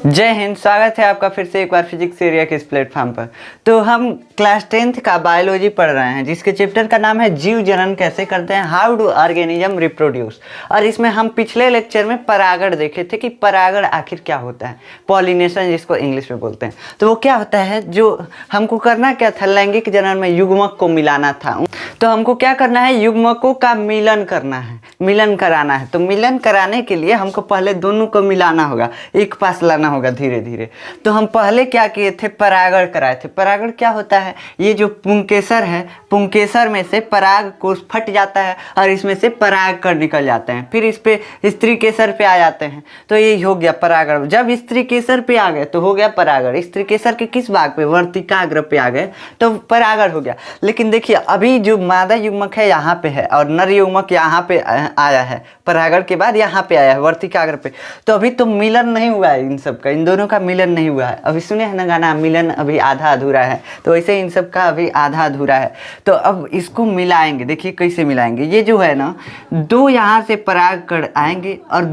जय हिंद। स्वागत है आपका फिर से एक बार फिजिक्स एरिया के इस प्लेटफॉर्म पर। तो हम क्लास 10th का बायोलॉजी पढ़ रहे हैं, जिसके चैप्टर का नाम है जीव जनन कैसे करते हैं, हाउ डू ऑर्गेनिज्म रिप्रोड्यूस। और इसमें हम पिछले लेक्चर में परागण देखे थे कि परागण आखिर क्या होता है, पॉलिनेशन जिसको इंग्लिश में बोलते हैं। तो वो क्या होता है, जो हमको करना क्या था, लैंगिक जनन में युग्मक को मिलाना था। तो हमको क्या करना है, युग्मकों का मिलन करना है, मिलन कराना है। तो मिलन कराने के लिए हमको पहले दोनों को मिलाना होगा, एक पास लाना होगा धीरे धीरे। तो हम पहले क्या किए थे, परागण कराए थे। परागण क्या होता है, ये जो पुंकेसर है, पुंकेसर में से पराग कोष फट जाता है और इसमें से पराग कण निकल जाते हैं, फिर इस पे स्त्री केसर पे आ जाते हैं। तो ये हो गया परागण। जब स्त्री केसर पे आ गए तो हो गया परागण। स्त्री केसर के किस भाग पे, वर्तिकाग्र पे आ गए तो परागण हो गया। लेकिन देखिए अभी जो मादा युग्मक है यहाँ पे है और नर युग्मक यहाँ पे आया है, परागण के बाद यहाँ पे आया है वर्तिकाग्र पे। तो अभी तो मिलन नहीं हुआ है इन सब का, इन दोनों का मिलन नहीं हुआ है। अभी सुने हैं ना गाना, मिलन अभी आधा अधूरा है। तो वैसे इन सब का अभी आधा अधूरा है। तो अब इसको मिलाएंगे, देखिए कैसे मिलाएंगे। ये जो है ना, दो यहाँ से पराग कण आएंगे और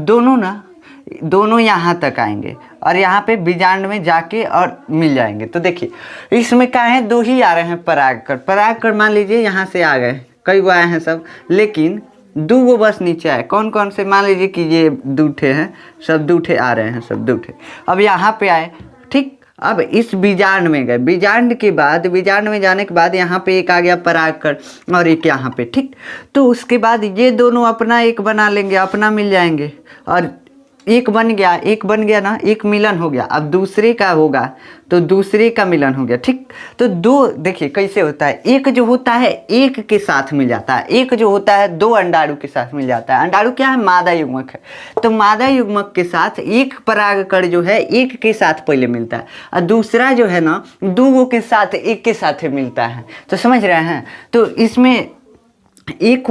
दोनों यहाँ तक आएंगे और यहाँ पे बीजांड में जाके और मिल जाएंगे। तो देखिए इसमें क्या है, दो ही आ रहे हैं पराग कण मान लीजिए यहाँ से आ गए, कई वो आए हैं सब, लेकिन दो वो बस नीचे आए। कौन कौन से, मान लीजिए कि ये दूठे हैं, सब दूठे आ रहे हैं, सब दूठे। अब यहाँ पे आए, ठीक। अब इस बीजांड में गए, बीजांड के बाद, बीजांड में जाने के बाद यहाँ पे एक आ गया परागकण और एक यहाँ पे, ठीक। तो उसके बाद ये दोनों अपना एक बना लेंगे, अपना मिल जाएंगे और एक बन गया ना, एक मिलन हो गया। अब दूसरे का होगा तो दूसरे का मिलन हो गया, ठीक। तो दो, देखिए कैसे होता है, एक जो होता है एक के साथ मिल जाता है, एक जो होता है दो अंडाणु के साथ मिल जाता है। अंडाणु क्या है, मादा युग्मक है। तो मादा युग्मक के साथ एक परागकण जो है एक के साथ पहले मिलता है और दूसरा जो है ना, दो के साथ एक के साथ मिलता है। तो समझ रहे हैं। तो इसमें एक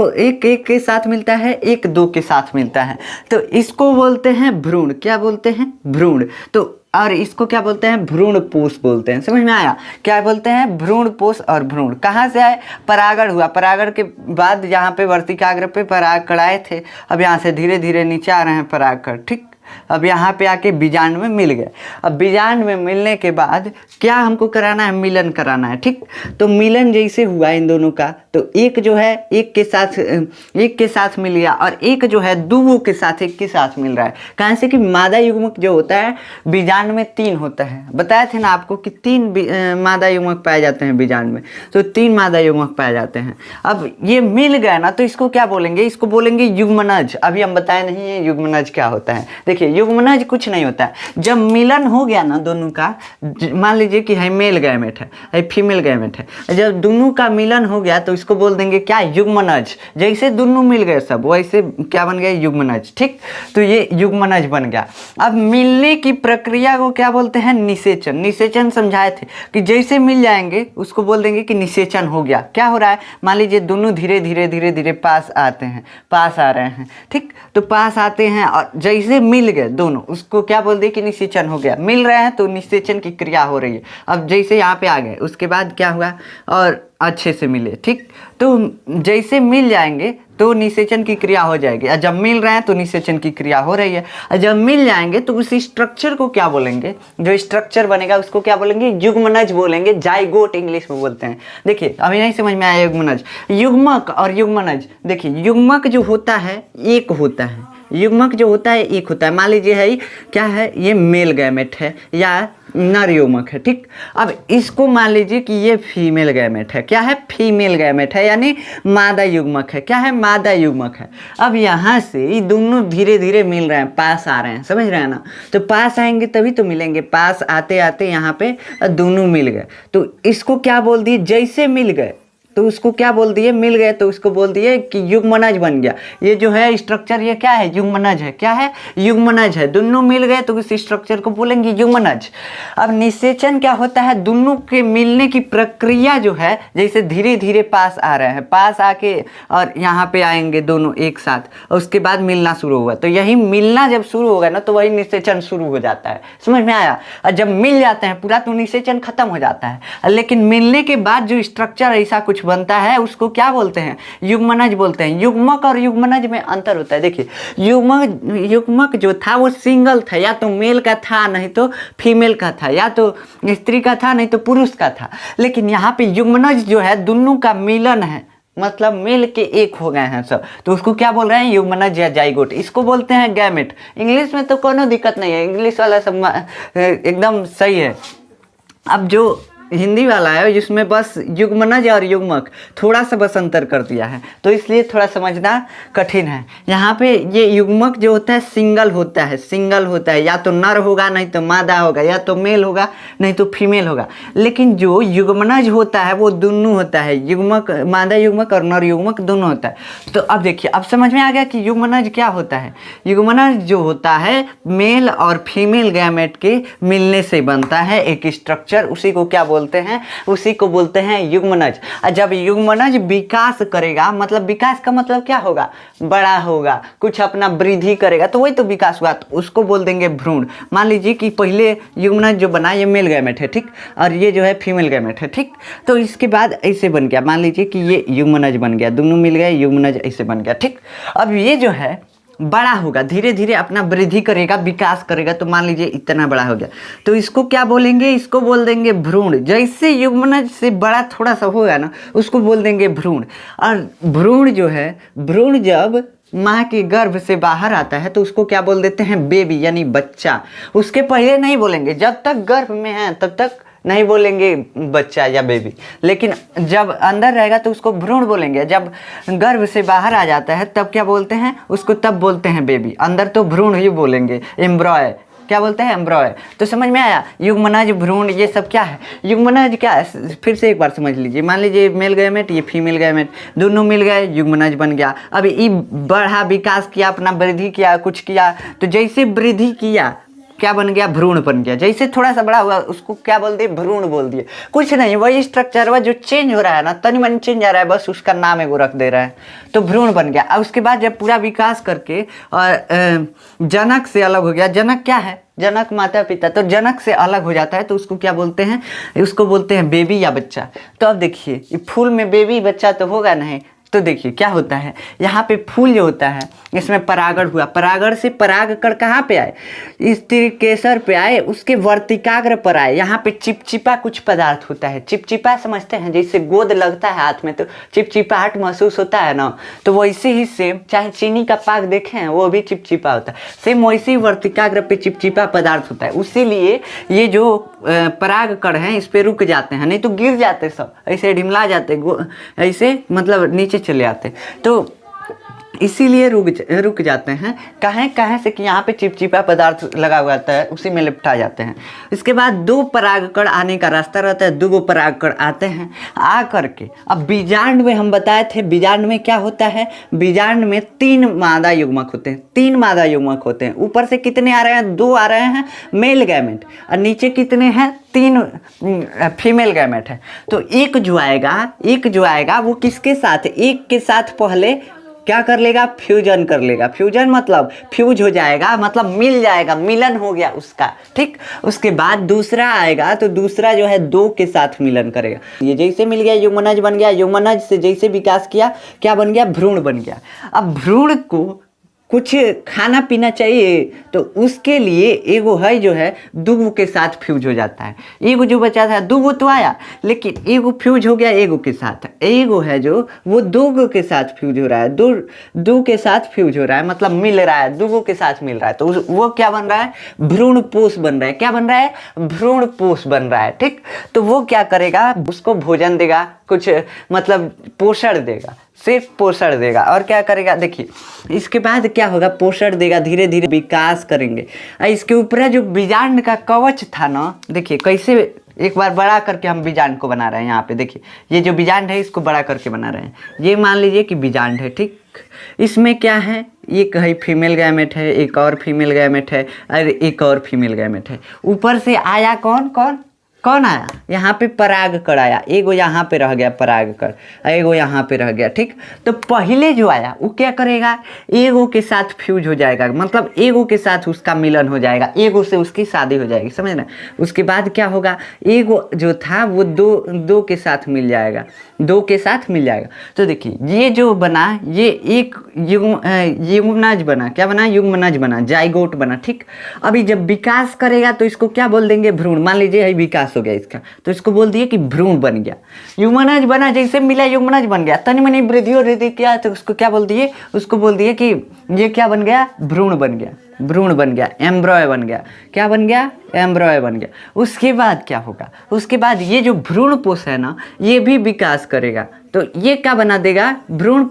के साथ मिलता है, एक दो के साथ मिलता है। तो इसको बोलते हैं भ्रूण। क्या बोलते हैं, भ्रूण। तो और इसको क्या बोलते हैं, भ्रूण पोष बोलते हैं। समझ में आया, क्या बोलते हैं, भ्रूण पोष। और भ्रूण कहाँ से आए, परागण हुआ, परागण के बाद यहाँ पे वर्तिकाग्र पे पराग कण आए थे। अब यहाँ से धीरे धीरे नीचे आ रहे हैं परागकण, ठीक। अब यहाँ पे आके बीजांड में मिल गए। अब बीजांड में मिलने के बाद क्या हमको कराना है, मिलन कराना है, ठीक। तो मिलन जैसे हुआ इन दोनों का, तो एक जो है एक के साथ मिल गया और एक जो है दो के साथ एक के साथ मिल रहा है। कहाँ से कि मादा युग्मक जो होता है बीजांड में 3 होता है। बताया थे ना आपको कि 3 मादा युग्मक पाए जाते हैं बीजांड में, तो 3 मादा युग्मक पाए जाते हैं। अब ये मिल गया ना, तो इसको क्या बोलेंगे, इसको बोलेंगे युग्मनज। अभी हम बताए नहीं है युग्मनज क्या होता है। देखिए युग्मनज कुछ नहीं होता है, जब मिलन हो गया ना दोनों का, मान लीजिए कि है मेल गैमेट है, फीमेल गैमेट है, जब दोनों का मिलन हो गया तो इसको बोल देंगे क्या, युग्मनज। जैसे दोनों मिल गए सब, वैसे क्या बन गया, युग्मनज, ठीक। तो ये युग्मनज बन गया। अब मिलने की प्रक्रिया को क्या बोलते हैं, निषेचन। निषेचन समझाए थे कि जैसे मिल जाएंगे उसको बोल देंगे कि निषेचन हो गया। क्या हो रहा है, मान लीजिए दोनों धीरे धीरे पास आते हैं, पास आ रहे हैं, ठीक। तो पास आते हैं और जैसे मिल गए दोनों, उसको क्या बोल दिए कि निषेचन हो गया। मिल रहे हैं तो निषेचन की क्रिया हो रही है। अब जैसे यहाँ पे आ गए, उसके बाद क्या हुआ, और अच्छे से मिले, ठीक। तो जैसे मिल जाएंगे तो निषेचन की क्रिया हो जाएगी, और जब मिल रहे हैं तो निषेचन की क्रिया हो रही है। और जब मिल जाएंगे तो उस स्ट्रक्चर को क्या बोलेंगे, जो स्ट्रक्चर बनेगा उसको क्या बोलेंगे, युग्मनज बोलेंगे, जाइगोट इंग्लिश में बोलते हैं। देखिए अभी नहीं समझ में आया युग्मनज, युग्मक और युग्मनज। देखिए युग्मक जो होता है एक होता है, युग्मक जो होता है एक होता है। मान लीजिए है क्या है, ये मेल गैमेट है या नर युग्मक है, ठीक। अब इसको मान लीजिए कि ये फीमेल गैमेट है। क्या है, फीमेल गैमेट है, यानी मादा युग्मक है। क्या है, मादा युग्मक है। अब यहाँ से ये दोनों धीरे धीरे मिल रहे हैं, पास आ रहे हैं, समझ रहे हैं ना। तो पास आएंगे तभी तो मिलेंगे, पास आते आते यहाँ पे दोनों मिल गए। तो इसको क्या बोल दिए, जैसे मिल गए तो उसको क्या बोल दिए, मिल गए तो उसको बोल दिए कि युग्मनज बन गया। ये जो है स्ट्रक्चर, ये क्या है, युग्मनज है। क्या है, युग्मनज है। दोनों मिल गए तो उस स्ट्रक्चर को बोलेंगे युग्मनज। अब निषेचन क्या होता है, दोनों के मिलने की प्रक्रिया जो है, जैसे धीरे धीरे पास आ रहे हैं, पास आके और यहाँ पे आएंगे दोनों एक साथ, और उसके बाद मिलना शुरू होगा। तो यही मिलना जब शुरू होगा ना, तो वही निषेचन शुरू हो जाता है। समझ में आया। और जब मिल जाते हैं पूरा तो निषेचन खत्म हो जाता है। लेकिन मिलने के बाद जो स्ट्रक्चर ऐसा कुछ कुछ बनता है उसको क्या बोलते हैं, युग्मनज बोलते हैं। युग्मक और युग्मनज में अंतर होता है। देखिए युग्मक जो था वो सिंगल था, या तो मेल का था नहीं तो फीमेल का था, या तो स्त्री का था नहीं तो पुरुष का था। लेकिन यहाँ पे युग्मनज जो है दोनों का मिलन है, मतलब मिल के एक हो गए हैं सब, तो उसको क्या बोल रहे हैं, युग्मनज या जाइगोट। इसको बोलते हैं गैमेट। इंग्लिश में तो कोनो दिक्कत नहीं है, इंग्लिश वाला सब एकदम सही है। अब जो हिंदी वाला है जिसमें बस युग्मनज और युग्मक थोड़ा सा बस अंतर कर दिया है, तो इसलिए थोड़ा समझना कठिन है। यहाँ पे ये युग्मक जो होता है सिंगल होता है, या तो नर होगा नहीं तो मादा होगा, या तो मेल होगा नहीं तो फीमेल होगा। लेकिन जो युग्मनज होता है वो दोनों होता है, युग्मक मादा युग्मक और नर युग्मक दोनों होता है। तो अब देखिए, अब समझ में आ गया कि युग्मनज क्या होता है। युग्मनज जो होता है मेल और फीमेल गैमेट के मिलने से बनता है एक स्ट्रक्चर, उसी को क्या उसी को बोलते हैं युग्मनज। जब युग्मनज विकास करेगा, मतलब विकास का मतलब क्या होगा, बड़ा होगा, कुछ अपना वृद्धि करेगा, तो वही तो विकास हुआ, तो उसको बोल देंगे भ्रूण। मान लीजिए कि पहले युग्मनज जो बना ये मेल गैमेट है, ठीक, और ये जो है फीमेल गैमेट है, ठीक। तो इसके बाद ऐसे बन गया, मान लीजिए कि ये युग्मनज बन गया, दोनों मिल गए, युग्मनज ऐसे बन गया, ठीक। अब ये जो है बड़ा होगा, धीरे धीरे अपना वृद्धि करेगा, विकास करेगा, तो मान लीजिए इतना बड़ा हो गया, तो इसको क्या बोलेंगे, इसको बोल देंगे भ्रूण। जैसे युग्मनज से बड़ा थोड़ा सा होगा ना, उसको बोल देंगे भ्रूण। और भ्रूण जो है, भ्रूण जब माँ के गर्भ से बाहर आता है तो उसको क्या बोल देते हैं, बेबी, यानी बच्चा। उसके पहले नहीं बोलेंगे, जब तक गर्भ में है तब तक नहीं बोलेंगे बच्चा या बेबी, लेकिन जब अंदर रहेगा तो उसको भ्रूण बोलेंगे। जब गर्भ से बाहर आ जाता है तब क्या बोलते हैं उसको, तब बोलते हैं बेबी। अंदर तो भ्रूण ही बोलेंगे, एम्ब्रॉय, क्या बोलते हैं, एम्ब्रॉय। तो समझ में आया, युग्मनज भ्रूण ये सब क्या है। युग्मनज क्या है, फिर से एक बार समझ लीजिए। मान लीजिए मेल गैमेट, ये फीमेल गैमेट, दोनों मिल गए, युग्मनज बन गया। अब ये बढ़ा, विकास किया, अपना वृद्धि किया, कुछ किया, तो जैसे वृद्धि किया क्या बन गया, भ्रूण बन गया। जैसे थोड़ा सा बड़ा हुआ उसको क्या बोल दिए, भ्रूण बोल दिए। कुछ नहीं, वही स्ट्रक्चर हुआ, जो चेंज हो रहा है ना, तनि मन चेंज आ रहा है, बस उसका नाम एगो रख दे रहा है, तो भ्रूण बन गया। अब उसके बाद जब पूरा विकास करके और जनक से अलग हो गया, जनक क्या है, जनक माता पिता, तो जनक से अलग हो जाता है तो उसको क्या बोलते हैं, उसको बोलते हैं बेबी या बच्चा। तो अब देखिए फूल में बेबी बच्चा तो होगा नहीं, तो देखिए क्या होता है, यहाँ पे फूल जो होता है इसमें परागण हुआ, परागण से परागकण कहाँ पे आए, स्त्रीकेसर पे आए, उसके वर्तिकाग्र पर आए। यहाँ पे चिपचिपा कुछ पदार्थ होता है, चिपचिपा समझते हैं, जैसे गोद लगता है हाथ में तो चिपचिपाहट महसूस होता है ना, तो वैसे ही सेम, चाहे चीनी का पाक देखें हैं वो भी चिपचिपा होता है, सेम वैसे ही वर्तिकाग्र पे चिपचिपा पदार्थ होता है। उसीलिए ये जो परागकण हैं इस पे रुक जाते हैं, नहीं तो गिर जाते सब, ऐसे ढिमला जाते, ऐसे मतलब नीचे चले आते, तो इसीलिए रुक जाते हैं। कहें से कि यहाँ पे चिपचिपा पदार्थ लगा हुआ रहता है, उसी में लिपटा जाते हैं। इसके बाद दो परागकण आने का रास्ता रहता है, दो परागकण आते हैं, आ करके अब बीजांड में हम बताए थे, बीजांड में क्या होता है, बीजांड में 3 मादा युग्मक होते हैं, 3 मादा युग्मक होते हैं। ऊपर से कितने आ रहे हैं, 2 आ रहे हैं मेल गैमेट, और नीचे कितने हैं, 3 फीमेल गैमेट है। तो एक जो आएगा वो किसके साथ, एक के साथ पहले क्या कर लेगा, फ्यूजन कर लेगा। फ्यूजन मतलब फ्यूज हो जाएगा, मतलब मिल जाएगा, मिलन हो गया उसका, ठीक। उसके बाद दूसरा आएगा तो दूसरा जो है 2 के साथ मिलन करेगा। ये जैसे मिल गया युग्मनज बन गया, युग्मनज से जैसे विकास किया क्या बन गया, भ्रूण बन गया। अब भ्रूण को कुछ खाना पीना चाहिए, तो उसके लिए एगो है जो है दुगो के साथ फ्यूज हो जाता है। एगो जो बचा था, दुगो तो आया लेकिन एगो फ्यूज हो गया एगो के साथ, एगो है जो वो दुगो के साथ फ्यूज हो रहा है, दो के साथ फ्यूज हो रहा है, मतलब मिल रहा है, दुगो के साथ मिल रहा है, तो वो क्या बन रहा है, भ्रूण पोष बन रहा है। क्या बन रहा है, भ्रूण पोष बन रहा है, ठीक। तो वो क्या करेगा, उसको भोजन देगा, कुछ मतलब पोषण देगा, सिर्फ पोषण देगा। और क्या करेगा, देखिए इसके बाद क्या होगा, पोषण देगा, धीरे धीरे विकास करेंगे। इसके ऊपर जो बीजांड का कवच था ना, देखिए कैसे एक बार बड़ा करके हम बीजांड को बना रहे हैं। यहाँ पे देखिए ये जो बीजांड है इसको बड़ा करके बना रहे हैं। ये मान लीजिए कि बीजांड है, ठीक। इसमें क्या है, एक है फीमेल गैमेट है, एक और फीमेल गैमेट है, और एक और फीमेल गैमेट है। ऊपर से आया कौन, कौन आया, यहाँ पे परागकण आया, एगो यहाँ पे रह गया परागकण, एगो यहाँ पे रह गया, ठीक। तो पहले जो आया वो क्या करेगा, एगो के साथ फ्यूज हो जाएगा, मतलब एगो के साथ उसका मिलन हो जाएगा, एगो से उसकी शादी हो जाएगी, समझ ना। उसके बाद क्या होगा, एगो जो था वो दो के साथ मिल जाएगा, दो के साथ मिल जाएगा। तो देखिए ये जो बना, ये एक युग्मनज बना, क्या बना, युग्मनज बना, जाइगोट बना, ठीक। अभी जब विकास करेगा तो इसको क्या बोल देंगे, भ्रूण। मान लीजिए है विकास हो गया इसका, तो इसको बोल दिए कि भ्रूण बन गया। युग्मनज बना, जैसे मिला युग्मनज बन गया, तनि मनी वृद्धि किया तो उसको क्या बोल दिए, उसको बोल दिए कि ये क्या बन गया, भ्रूण बन गया, भ्रूण बन गया, एम्ब्रॉय बन गया, क्या बन गया, एम्ब्रॉय बन गया। उसके बाद क्या होगा, उसके बाद ये जो भ्रूण पोष है ना, ये भी विकास करेगा, तो ये क्या बना देगा, भ्रूण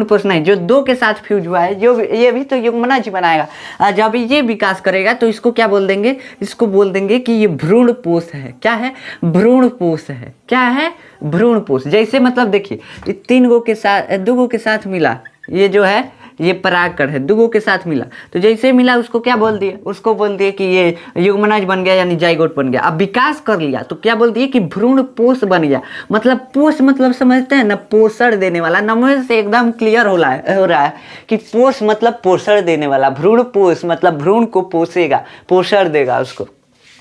पोष नहीं, जो दो के साथ फ्यूज हुआ है, जो ये भी तो युग्मनज बनाएगा। और जब ये विकास करेगा तो इसको क्या बोल देंगे, इसको बोल देंगे कि ये भ्रूण पोष है, क्या है, भ्रूण पोष है, क्या है, भ्रूण पोष। जैसे मतलब देखिए तीन गो के साथ, दो गो के साथ मिला, ये जो है ये परागकण है, दुगो के साथ मिला, तो जैसे मिला उसको क्या बोल दिए, उसको बोल दिए कि ये युग्मनज बन गया, यानी जाइगोट बन गया। अब विकास कर लिया तो क्या बोल दिए कि भ्रूण पोष बन गया। मतलब पोष मतलब समझते हैं ना, पोषण देने वाला। नमूने से एकदम क्लियर हो रहा है कि पोष मतलब पोषण देने वाला, भ्रूण पोष मतलब भ्रूण को पोषेगा, पोषण देगा उसको,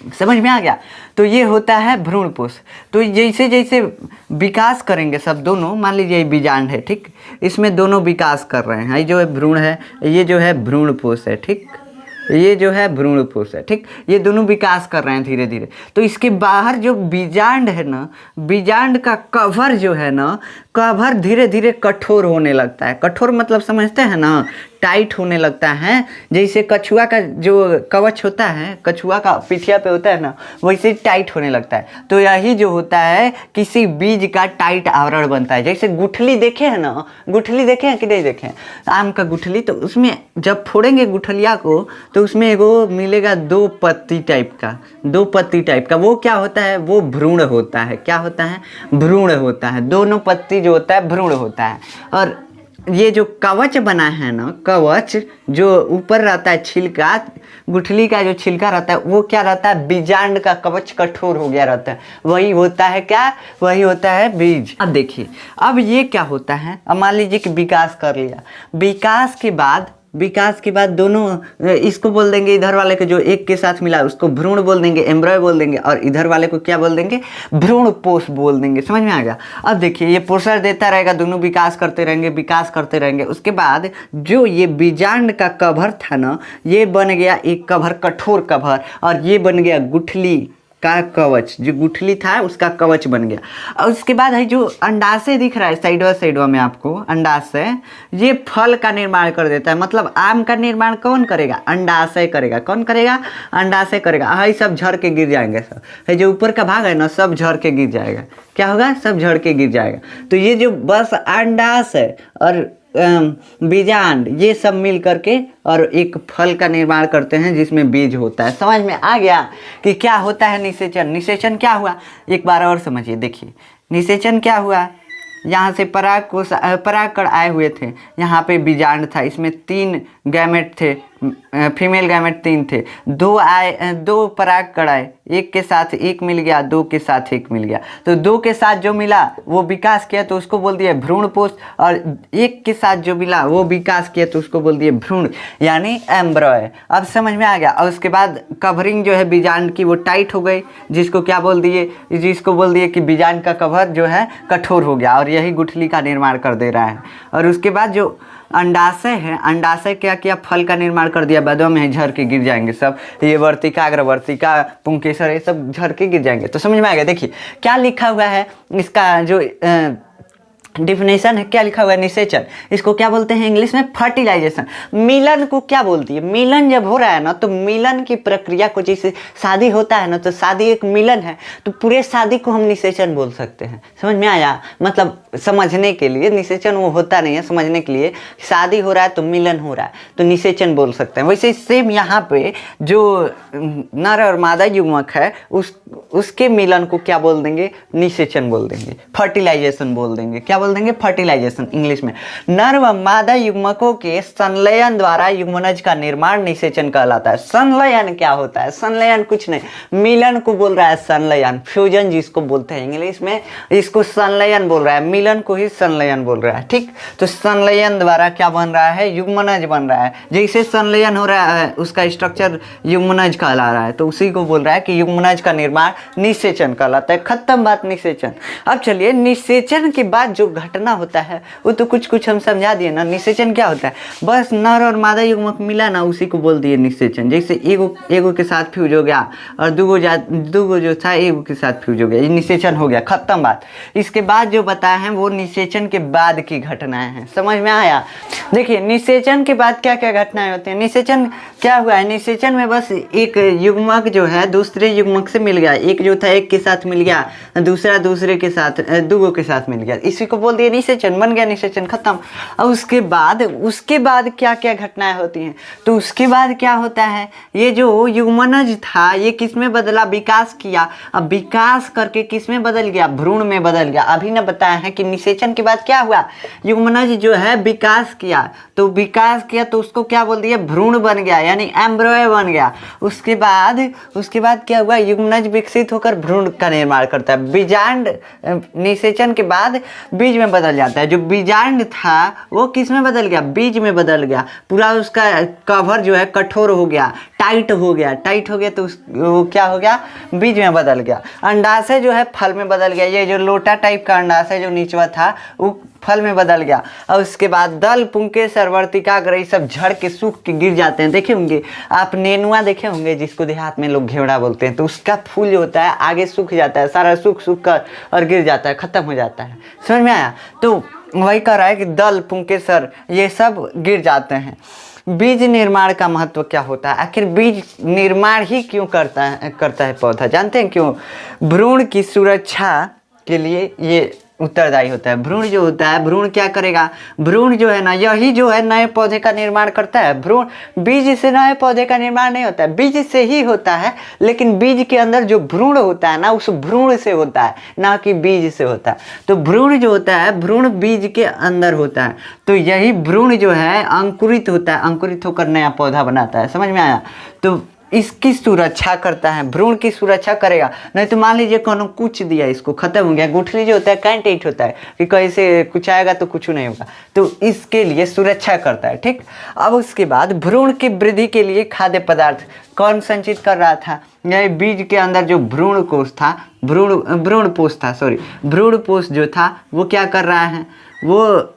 समझ में आ गया। तो ये होता है भ्रूण पोष। तो जैसे जैसे विकास करेंगे सब दोनों, मान लीजिए ये बीजांड है, ठीक, इसमें दोनों विकास कर रहे हैं, ये जो है भ्रूण है, ये जो है भ्रूण पोष है, ठीक, ये जो है भ्रूण पोष है, ठीक, ये दोनों विकास कर रहे हैं धीरे धीरे। तो इसके बाहर जो बीजांड है ना, बीजांड का कवर जो है ना, कवर धीरे धीरे कठोर होने लगता है। कठोर मतलब समझते हैं ना, टाइट होने लगता है। जैसे कछुआ का जो कवच होता है, कछुआ का पिठिया पे होता है ना, वैसे टाइट होने लगता है। तो यही जो होता है किसी बीज का टाइट आवरण बनता है। जैसे गुठली देखे हैं ना, गुठली देखे हैं कि नहीं देखे हैं, आम का गुठली, तो उसमें जब फोड़ेंगे गुठलिया को तो उसमें एगो मिलेगा दो पत्ती टाइप का, वो क्या होता है, वो भ्रूण होता है। क्या होता है, भ्रूण होता है। दोनों पत्ती जो होता है भ्रूण होता है। और ये जो कवच बना है ना, कवच जो ऊपर रहता है, छिलका, गुठली का जो छिलका रहता है वो क्या रहता है, बीजांड का कवच कठोर हो गया रहता है, वही होता है क्या, वही होता है बीज। अब देखिए अब ये क्या होता है, अब मान लीजिए कि विकास कर लिया, विकास के बाद दोनों, इसको बोल देंगे, इधर वाले को जो एक के साथ मिला उसको भ्रूण बोल देंगे, एम्ब्रॉय बोल देंगे, और इधर वाले को क्या बोल देंगे, भ्रूण पोष बोल देंगे। समझ में आ गया। अब देखिए ये पोषण देता रहेगा, दोनों विकास करते रहेंगे। उसके बाद जो ये बीजांड का कवर था ना, ये बन गया एक कवर, कठोर कवर, और ये बन गया गुठली का कवच, जो गुठली था उसका कवच बन गया। और उसके बाद है जो अंडाशय दिख रहा है साइडवा में आपको, अंडाशय, ये फल का निर्माण कर देता है। मतलब आम का निर्माण कौन करेगा, अंडाशय करेगा। कौन करेगा, अंडाशय करेगा। है सब झड़ के गिर जाएंगे, सब है जो ऊपर का भाग है ना, सब झड़ के गिर जाएगा। क्या होगा, सब झड़ के गिर जाएगा। तो ये जो बस अंडाशय और बीजांड ये सब मिल करके और एक फल का निर्माण करते हैं जिसमें बीज होता है। समझ में आ गया कि क्या होता है निषेचन। निषेचन क्या हुआ, एक बार और समझिए। देखिए निषेचन क्या हुआ, यहाँ से परागकण आए हुए थे, यहाँ पे बीजांड था, इसमें 3 गैमेट थे, फीमेल गैमेट 3 थे, 2 परागकण आए, एक के साथ एक मिल गया, 2 के साथ एक मिल गया। तो 2 के साथ जो मिला वो विकास किया तो उसको बोल दिया भ्रूण पोष, और एक के साथ जो मिला वो विकास किया तो उसको बोल दिया भ्रूण, यानी एम्ब्रॉय। अब समझ में आ गया। और उसके बाद कवरिंग जो है बीजांड की वो टाइट हो गई, जिसको क्या बोल दिए, जिसको बोल दिए कि बीजांड का कवर जो है कठोर हो गया, और यही गुठली का निर्माण कर दे रहा है। और उसके बाद जो अंडाशय है, अंडाशय क्या किया, फल का निर्माण कर दिया। बाद में झड़ के गिर जाएंगे सब, ये वर्तिका, अग्रवर्तिका, पुंकेसर, ये सब झड़ के गिर जाएंगे। तो समझ में आ गया। देखिए क्या लिखा हुआ है, इसका जो डिफिनेशन है, क्या लिखा हुआ है, निषेचन। इसको क्या बोलते हैं इंग्लिश में, फर्टिलाइजेशन। मिलन को क्या बोलती है, मिलन जब हो रहा है ना, तो मिलन की प्रक्रिया को, जैसे शादी होता है ना, तो शादी एक मिलन है, तो पूरे शादी को हम निषेचन बोल सकते हैं। समझ में आया, मतलब समझने के लिए, निषेचन वो होता नहीं है, समझने के लिए, शादी हो रहा है तो मिलन हो रहा है तो निषेचन बोल सकते हैं। वैसे सेम यहाँ पे जो नर और मादा युग्मक है उसके मिलन को क्या बोल देंगे, निषेचन बोल देंगे, फर्टिलाइजेशन बोल देंगे। क्या बोल बोल देंगे फर्टिलाइजेशन इंग्लिश में। नर व मादा युग्मकों के संलयन द्वारा युग्मनज का निर्माण निषेचन कहलाता है। संलयन क्या होता है? संलयन कुछ नहीं, मिलन को बोल रहा है संलयन, फ्यूजन जिसको बोलते हैं इंग्लिश में, इसको संलयन बोल रहा है, मिलन को ही संलयन बोल रहा है। ठीक, तो संलयन द्वारा क्या बन रहा है? युग्मनज बन रहा है। जैसे संलयन हो रहा है उसका स्ट्रक्चर युग्मनज कहला रहा है, तो उसी को बोल रहा है कि युग्मनज का निर्माण निषेचन कहलाता है। खत्म बात निषेचन। अब चलिए निषेचन के बाद जो घटना होता है वो तो कुछ हम समझा दिए ना। निषेचन क्या होता है? बस नर और मादा युग्मक मिला ना, उसी को बोल दिए निषेचन। जैसे एगो के साथ फ्यूज हो गया और दूगो जो था एगो के साथ फ्यूज हो गया, ये निषेचन हो गया, खत्म बात। इसके बाद जो बताया है वो निषेचन के बाद की घटनाएं हैं। समझ में आया? देखिए निषेचन के बाद क्या क्या घटनाएं होती हैं। निषेचन क्या हुआ है? निषेचन में बस एक युग्मक जो है दूसरे युग्मक से मिल गया, एक जो था एक के साथ मिल गया, दूसरा दूसरे के साथ दूगो के साथ मिल गया, इसी को बोल दिया निषेचन, बन गया निषेचन, खत्म। और उसके बाद क्या क्या घटनाएं होती हैं? तो उसके बाद क्या होता है, ये जो युग्मनज था ये किस में बदला? विकास किया। अब विकास करके किस में बदल गया? भ्रूण में बदल गया। अभी ना बताया है कि निषेचन के बाद क्या हुआ? युग्मनज जो है विकास किया, तो विकास किया तो उसको क्या बोल दिया? भ्रूण बन गया, यानी एम्ब्रॉय बन गया। उसके बाद क्या हुआ? युग्मनज विकसित होकर भ्रूण का निर्माण करता है। बीजांड निषेचन के बाद बीज में बदल जाता है। जो बीजांड था वो किस में बदल गया? बीज में बदल गया। पूरा उसका कवर जो है कठोर हो गया, टाइट हो गया तो वो क्या हो गया? बीज में बदल गया। अंडाशय जो है फल में बदल गया। ये जो लोटा टाइप का अंडाशय जो नीचवा था वो फल में बदल गया। और उसके बाद दल, पुंकेसर, वर्तिकाग्र ये सब झड़ के सूख के गिर जाते हैं। देखे होंगे आप, नेनुआ देखे होंगे जिसको देहात में लोग घेवड़ा बोलते हैं, तो उसका फूल जो होता है आगे सूख जाता है, सारा सूख कर और गिर जाता है, खत्म हो जाता है। समझ में आया? तो वही कह रहा है कि दल, पुंकेसर ये सब गिर जाते हैं। बीज निर्माण का महत्व क्या होता है? आखिर बीज निर्माण ही क्यों करता है पौधा? जानते हैं क्यों? भ्रूण की सुरक्षा के लिए ये उत्तरदायी होता है। भ्रूण जो होता है, भ्रूण क्या करेगा? भ्रूण जो है ना, यही जो है नए पौधे का निर्माण करता है। भ्रूण, बीज से नए पौधे का निर्माण नहीं होता है, बीज से ही होता है, लेकिन बीज के अंदर जो भ्रूण होता है ना, उस भ्रूण से होता है, ना कि बीज से होता है। तो भ्रूण जो होता है, भ्रूण बीज के अंदर होता है, तो यही भ्रूण जो है अंकुरित होता है, अंकुरित होकर नया पौधा बनाता है। समझ में आया? तो इसकी सुरक्षा करता है, भ्रूण की सुरक्षा करेगा। नहीं तो मान लीजिए कोनो कुछ दिया, इसको खत्म हो गया। गुठली जो होता है कैंटेट होता है कि कैसे कुछ आएगा तो कुछ नहीं होगा, तो इसके लिए सुरक्षा करता है। ठीक, अब उसके बाद भ्रूण की वृद्धि के लिए खाद्य पदार्थ कौन संचित कर रहा था? यही बीज के अंदर जो भ्रूण पोष जो था वो क्या कर रहा है? वो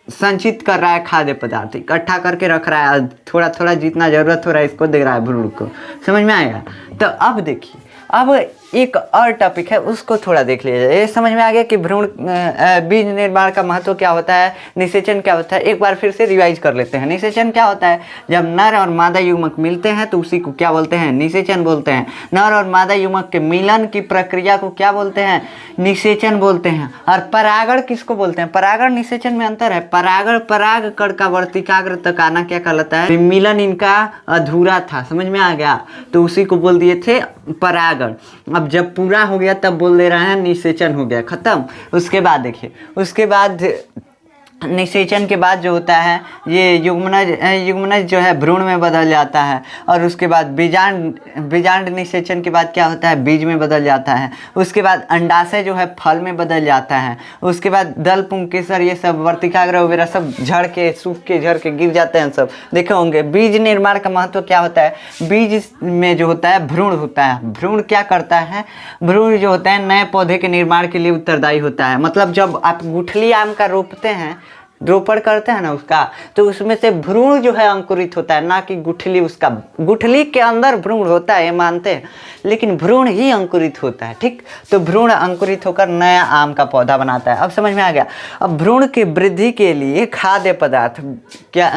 संचित कर रहा है खाद्य पदार्थ, इकट्ठा करके रख रहा है, थोड़ा थोड़ा जितना जरूरत हो रहा है इसको दे रहा है भ्रूण को। समझ में आएगा? तो अब देखिए, अब एक और टॉपिक है उसको थोड़ा देख लीजिए। ये समझ में आ गया कि भ्रूण बीज निर्माण का महत्व क्या होता है, निषेचन क्या होता है। एक बार फिर से रिवाइज कर लेते हैं। निषेचन क्या होता है? जब नर और मादा युग्मक मिलते हैं तो उसी को क्या बोलते हैं? निषेचन बोलते हैं। नर और मादा युग्मक के मिलन की प्रक्रिया को क्या बोलते हैं? निषेचन बोलते हैं। और परागण किसको बोलते हैं? परागण निषेचन में अंतर है। परागण पराग कण का वर्तिकाग्र तक आना क्या कहलाता है? मिलन इनका अधूरा था। समझ में आ गया? तो उसी को बोल दिए थे परागण। अब जब पूरा हो गया तब बोल दे रहे हैं निषेचन हो गया, खत्म। उसके बाद देखिए, उसके बाद निषेचन के बाद जो होता है ये युग्मनज जो है भ्रूण में बदल जाता है। और उसके बाद बीजांड निषेचन के बाद क्या होता है? बीज में बदल जाता है। उसके बाद अंडाशय जो है फल में बदल जाता है। उसके बाद दल, पुंकेसर ये सब, वर्तिकाग्र वगैरह सब झड़ के सूख के झड़ के गिर जाते हैं। सब देखे होंगे। बीज निर्माण का महत्व क्या होता है? बीज में जो होता है भ्रूण होता है। भ्रूण क्या करता है? भ्रूण जो होता है नए पौधे के निर्माण के लिए उत्तरदायी होता है। मतलब जब आप गुठली आम का रोपते हैं, रोपण करते हैं ना उसका, तो उसमें से भ्रूण जो है अंकुरित होता है, ना कि गुठली। उसका गुठली के अंदर भ्रूण होता है ये मानते हैं, लेकिन भ्रूण ही अंकुरित होता है। ठीक, तो भ्रूण अंकुरित होकर नया आम का पौधा बनाता है। अब समझ में आ गया? अब भ्रूण की वृद्धि के लिए खाद्य पदार्थ क्या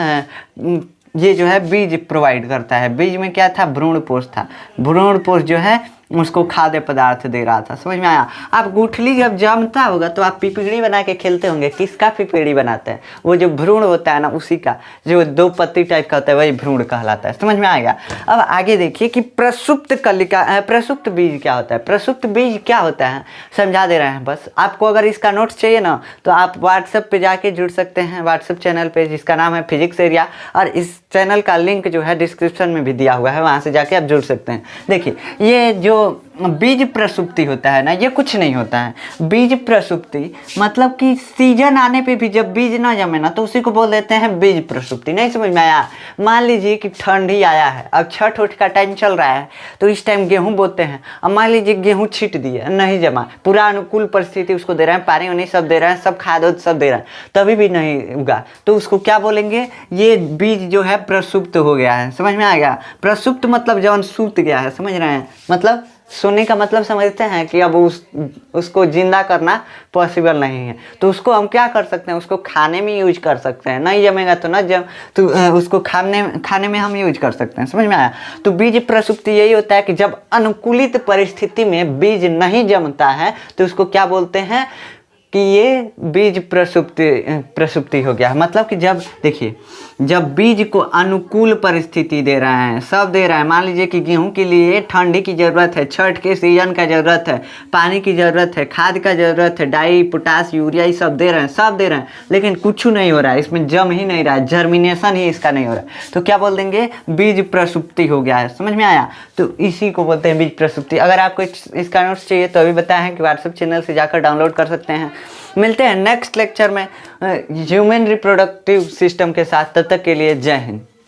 ये जो है बीज प्रोवाइड करता है। बीज में क्या था? भ्रूण पोष था। भ्रूण पोष जो है उसको खाद्य पदार्थ दे रहा था। समझ में आया? आप गुठली जब जमता होगा तो आप पिपीड़ी बना के खेलते होंगे। किसका पिपीड़ी बनाते हैं? वो जो भ्रूण होता है ना, उसी का, जो 2 पत्ती टाइप का होता है, वही भ्रूण कहलाता है। समझ में आएगा? अब आगे देखिए कि प्रसुप्त कलिका, प्रसुप्त बीज क्या होता है। प्रसुप्त बीज क्या होता है समझा दे रहे हैं बस। आपको अगर इसका नोट्स चाहिए ना तो आप व्हाट्सएप पे जाके जुड़ सकते हैं, व्हाट्सएप चैनल पे जिसका नाम है फिजिक्स एरिया, और इस चैनल का लिंक जो है डिस्क्रिप्शन में भी दिया हुआ है, वहाँ से जाके आप जुड़ सकते हैं। देखिए, ये जो बीज प्रसुप्ति होता है ना, ये कुछ नहीं होता है। बीज प्रसुप्ति मतलब कि सीजन आने पे भी जब बीज ना जमे ना तो उसी को बोल देते हैं बीज प्रसुप्ति। नहीं समझ में आया? मान लीजिए कि ठंडी आया है, अब छठ उठ का टाइम चल रहा है, तो इस टाइम गेहूं बोते हैं। अब मान लीजिए गेहूं छीट दिए, नहीं जमा, पूरा अनुकूल परिस्थिति उसको दे रहे हैं, पानी उनी सब दे रहे हैं, सब खाद उद सब दे रहे हैं, तभी भी नहीं उगा, तो उसको क्या बोलेंगे? ये बीज जो है प्रसुप्त हो गया है। समझ में आ गया? प्रसुप्त मतलब जवन सूत गया है। समझ रहे हैं? मतलब सोने का मतलब समझते हैं कि अब उसको जिंदा करना पॉसिबल नहीं है, तो उसको हम क्या कर सकते हैं? उसको खाने में यूज कर सकते हैं। नहीं जमेगा तो ना जम, तो उसको खाने में हम यूज कर सकते हैं। समझ में आया? तो बीज प्रसुप्ति यही होता है कि जब अनुकूलित परिस्थिति में बीज नहीं जमता है तो उसको क्या बोलते हैं कि ये बीज प्रसुप्ति हो गया। मतलब कि जब देखिए, जब बीज को अनुकूल परिस्थिति दे रहे हैं, सब दे रहे हैं। मान लीजिए कि गेहूं के लिए ठंडी की ज़रूरत है, छठ के सीजन का ज़रूरत है, पानी की ज़रूरत है, खाद का ज़रूरत है, डाई पोटास यूरिया ये सब दे रहे हैं, सब दे रहे हैं, लेकिन कुछ नहीं हो रहा है, इसमें जम ही नहीं रहा है, जर्मिनेशन ही इसका नहीं हो रहा है, तो क्या बोल देंगे? बीज प्रसुप्ति हो गया है। समझ में आया? तो इसी को बोलते हैं बीज प्रसुप्ति। अगर आपको इसका नोट्स चाहिए तो अभी बताएं कि व्हाट्सएप चैनल से जाकर डाउनलोड कर सकते हैं। मिलते हैं नेक्स्ट लेक्चर में ह्यूमन रिप्रोडक्टिव सिस्टम के साथ। तब तक के लिए जय हिंद।